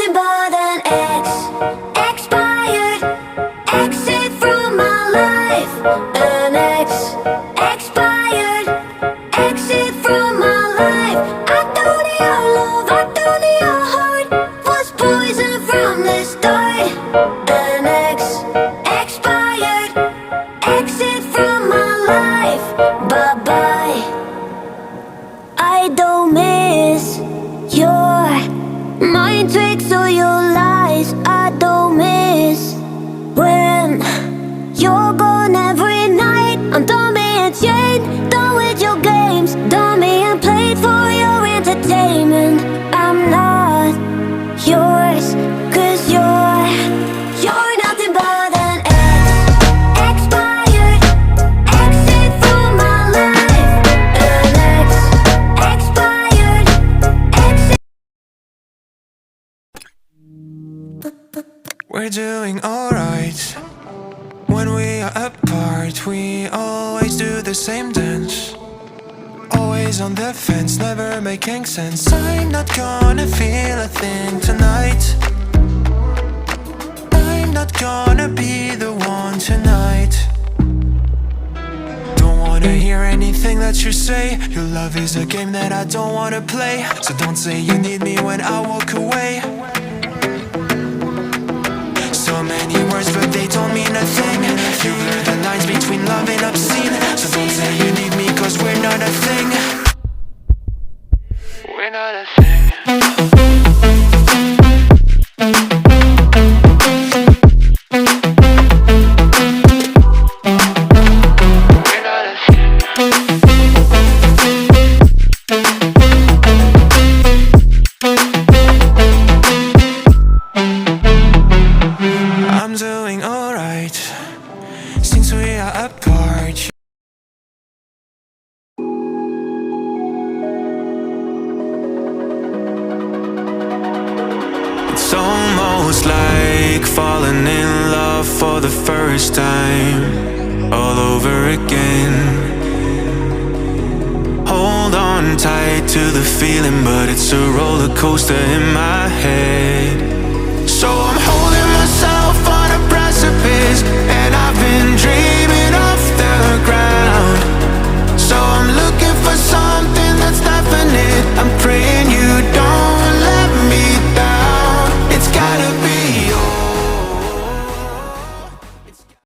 nothing but an ex. Expired. Exit from my life. An ex. Expired. Exit from my life. I thought your love, I thought your heart was poison from the start. An ex. Expired. Exit from my life. Bye-bye. I don't miss your mind tricks or your lies. I don't miss when you're gone every night. I'm done being chained, done with your games, done being played for your entertainment. I'm not yours, 'cause you're nothing but an ex. Expired. Exit from my life. An ex. Expired. Exit. We're doing alright. When we are apart, we always do the same dance. Always on the fence, never making sense. I'm not gonna feel a thing tonight. I'm not gonna be the one tonight. Don't wanna hear anything that you say. Your love is a game that I don't wanna play. So don't say you need me when I walk away. So many words but they don't mean a thing. You blur the lines between love and obscene. So don't say you need me, 'cause we're not a thing. We're not a thing. We're not a thing. I'm doing alright since we are apart. It's almost like falling in love for the first time, all over again. Hold on tight to the feeling, but it's a roller coaster in my head.